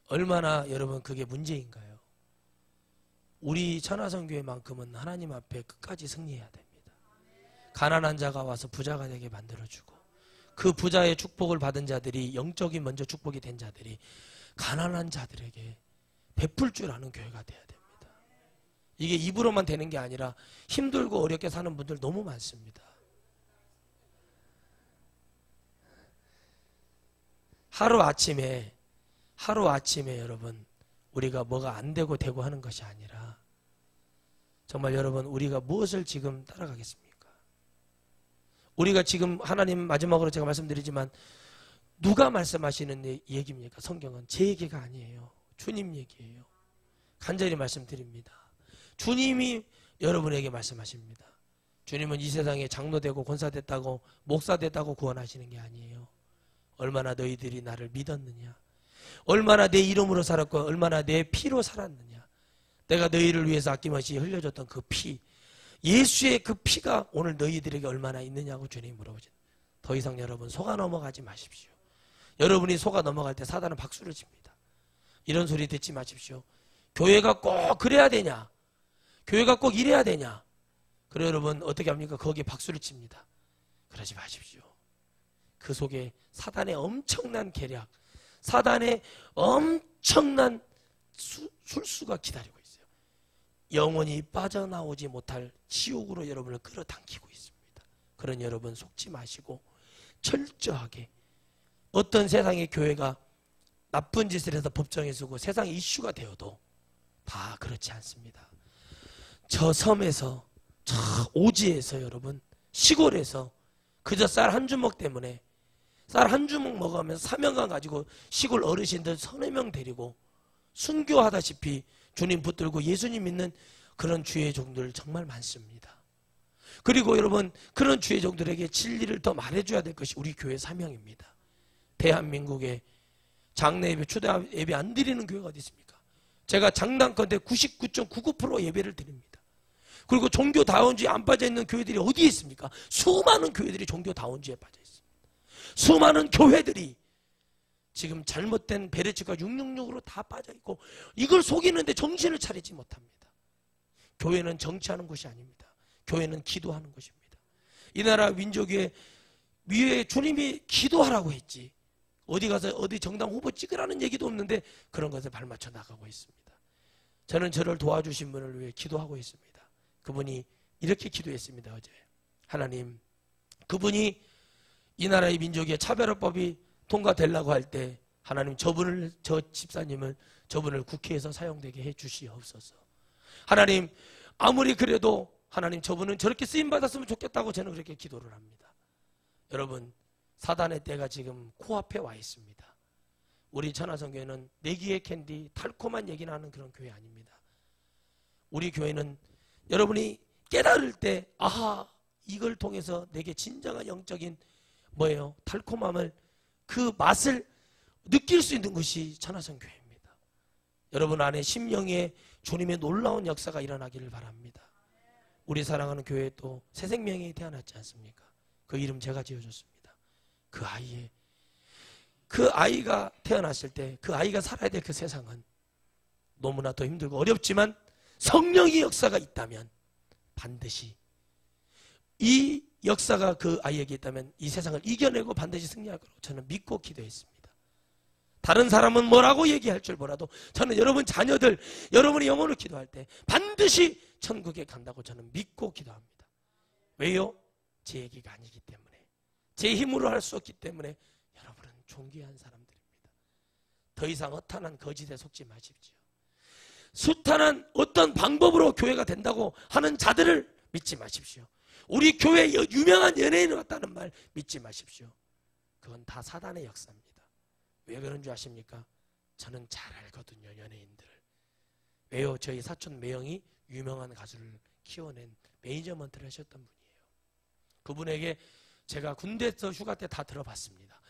얼마나 여러분 그게 문제인가요? 우리 천하성교회만큼은 하나님 앞에 끝까지 승리해야 됩니다. 가난한 자가 와서 부자가 되게 만들어주고 그 부자의 축복을 받은 자들이 영적인 먼저 축복이 된 자들이 가난한 자들에게 베풀 줄 아는 교회가 돼야 됩니다. 이게 입으로만 되는 게 아니라 힘들고 어렵게 사는 분들 너무 많습니다. 하루아침에 여러분 우리가 뭐가 안 되고 되고 하는 것이 아니라 정말 여러분 우리가 무엇을 지금 따라가겠습니까? 우리가 지금 하나님 마지막으로 제가 말씀드리지만 누가 말씀하시는 얘기입니까? 성경은 제 얘기가 아니에요. 주님 얘기예요. 간절히 말씀드립니다. 주님이 여러분에게 말씀하십니다. 주님은 이 세상에 장로 되고 권사 됐다고 목사 됐다고 구원하시는 게 아니에요. 얼마나 너희들이 나를 믿었느냐, 얼마나 내 이름으로 살았고 얼마나 내 피로 살았느냐. 내가 너희를 위해서 아낌없이 흘려줬던 그 피, 예수의 그 피가 오늘 너희들에게 얼마나 있느냐고 주님이 물어보죠. 더 이상 여러분 속아 넘어가지 마십시오. 여러분이 속아 넘어갈 때 사단은 박수를 칩니다. 이런 소리 듣지 마십시오. 교회가 꼭 그래야 되냐, 교회가 꼭 이래야 되냐. 그래 여러분 어떻게 합니까? 거기에 박수를 칩니다. 그러지 마십시오. 그 속에 사단의 엄청난 계략, 사단의 엄청난 술수가 기다리고 있어요. 영원히 빠져나오지 못할 지옥으로 여러분을 끌어당기고 있습니다. 그런 여러분 속지 마시고 철저하게 어떤 세상의 교회가 나쁜 짓을 해서 법정에 서고 세상 이슈가 되어도 다 그렇지 않습니다. 저 섬에서, 저 오지에서 여러분, 시골에서 그저 쌀 한 주먹 때문에 쌀 한 주먹 먹으면서 사명감 가지고 시골 어르신들 서너 명 데리고 순교하다시피 주님 붙들고 예수님 믿는 그런 주의 종들 정말 많습니다. 그리고 여러분, 그런 주의 종들에게 진리를 더 말해줘야 될 것이 우리 교회 사명입니다. 대한민국에 장례 예배, 추대 예배 안 드리는 교회가 어디 있습니까? 제가 장담컨대 99.99% 예배를 드립니다. 그리고 종교다원주의에 안 빠져있는 교회들이 어디에 있습니까? 수많은 교회들이 종교다원주의에 빠져있습니다. 수많은 교회들이 지금 잘못된 베레츠가 666으로 다 빠져있고 이걸 속이는데 정신을 차리지 못합니다. 교회는 정치하는 곳이 아닙니다. 교회는 기도하는 곳입니다. 이 나라 민족의 위에 주님이 기도하라고 했지, 어디 가서 어디 정당 후보 찍으라는 얘기도 없는데 그런 것에 발맞춰 나가고 있습니다. 저는 저를 도와주신 분을 위해 기도하고 있습니다. 그분이 이렇게 기도했습니다. 어제 하나님, 그분이 이 나라의 민족의 차별화법이 통과되려고 할 때 하나님 저 집사님을 저분을 국회에서 사용되게 해 주시옵소서. 하나님, 아무리 그래도 하나님 저분은 저렇게 쓰임받았으면 좋겠다고 저는 그렇게 기도를 합니다. 여러분, 사단의 때가 지금 코앞에 와 있습니다. 우리 천하성교회는 내기의 캔디, 달콤한 얘기나 하는 그런 교회 아닙니다. 우리 교회는 여러분이 깨달을 때 아하, 이걸 통해서 내게 진정한 영적인 뭐예요? 달콤함을, 그 맛을 느낄 수 있는 것이 천하성교회입니다. 여러분 안에 심령에 주님의 놀라운 역사가 일어나기를 바랍니다. 우리 사랑하는 교회도 새 생명이 태어났지 않습니까? 그 이름 제가 지어줬습니다. 그 아이가 태어났을 때 그 아이가 살아야 될 그 세상은 너무나 더 힘들고 어렵지만 성령의 역사가 있다면 반드시, 이 역사가 그 아이에게 있다면 이 세상을 이겨내고 반드시 승리할 거라고 저는 믿고 기도했습니다. 다른 사람은 뭐라고 얘기할 줄 몰라도 저는 여러분 자녀들, 여러분이 영혼을 기도할 때 반드시 천국에 간다고 저는 믿고 기도합니다. 왜요? 제 얘기가 아니기 때문에, 제 힘으로 할 수 없기 때문에. 여러분은 존귀한 사람들입니다. 더 이상 허탄한 거짓에 속지 마십시오. 숱한한 어떤 방법으로 교회가 된다고 하는 자들을 믿지 마십시오. 우리 교회에 유명한 연예인이 왔다는 말 믿지 마십시오. 그건 다 사단의 역사입니다. 왜 그런 줄 아십니까? 저는 잘 알거든요, 연예인들을. 왜요? 저희 사촌 매형이 유명한 가수를 키워낸 매니저먼트를 하셨던 분이에요. 그분에게 제가 군대에서 휴가 때 다 들어봤습니다.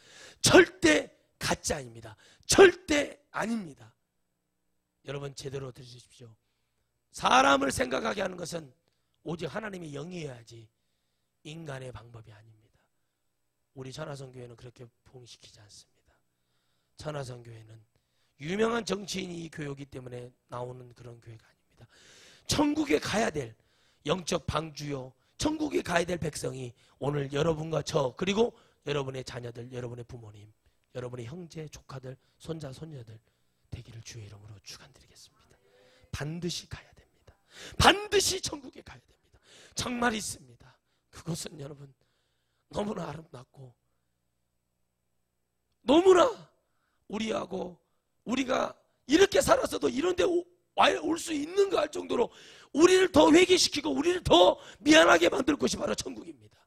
절대 가짜입니다. 절대 아닙니다. 여러분 제대로 들으십시오. 사람을 생각하게 하는 것은 오직 하나님의 영이어야지 인간의 방법이 아닙니다. 우리 천하성교회는 그렇게 부흥시키지 않습니다. 천하성교회는 유명한 정치인이 이 교회이기 때문에 나오는 그런 교회가 아닙니다. 천국에 가야 될 영적 방주요, 천국에 가야 될 백성이 오늘 여러분과 저, 그리고 여러분의 자녀들, 여러분의 부모님, 여러분의 형제, 조카들, 손자, 손녀들 되기를 주의 이름으로 축원드리겠습니다. 반드시 가야 됩니다. 반드시 천국에 가야 됩니다. 정말 있습니다. 그것은 여러분 너무나 아름답고 너무나 우리하고 우리가 이렇게 살았어도 이런 데 올 수 있는가 할 정도로 우리를 더 회개시키고 우리를 더 미안하게 만들 곳이 바로 천국입니다.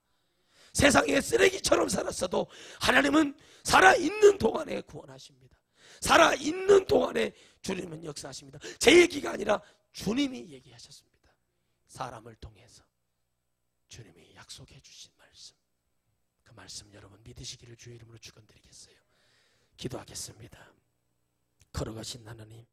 세상에 쓰레기처럼 살았어도 하나님은 살아있는 동안에 구원하십니다. 살아있는 동안에 주님은 역사하십니다. 제 얘기가 아니라 주님이 얘기하셨습니다. 사람을 통해서 주님이 약속해 주신 말씀, 그 말씀 여러분 믿으시기를 주의 이름으로 축원드리겠어요. 기도하겠습니다. 걸어가신 하나님,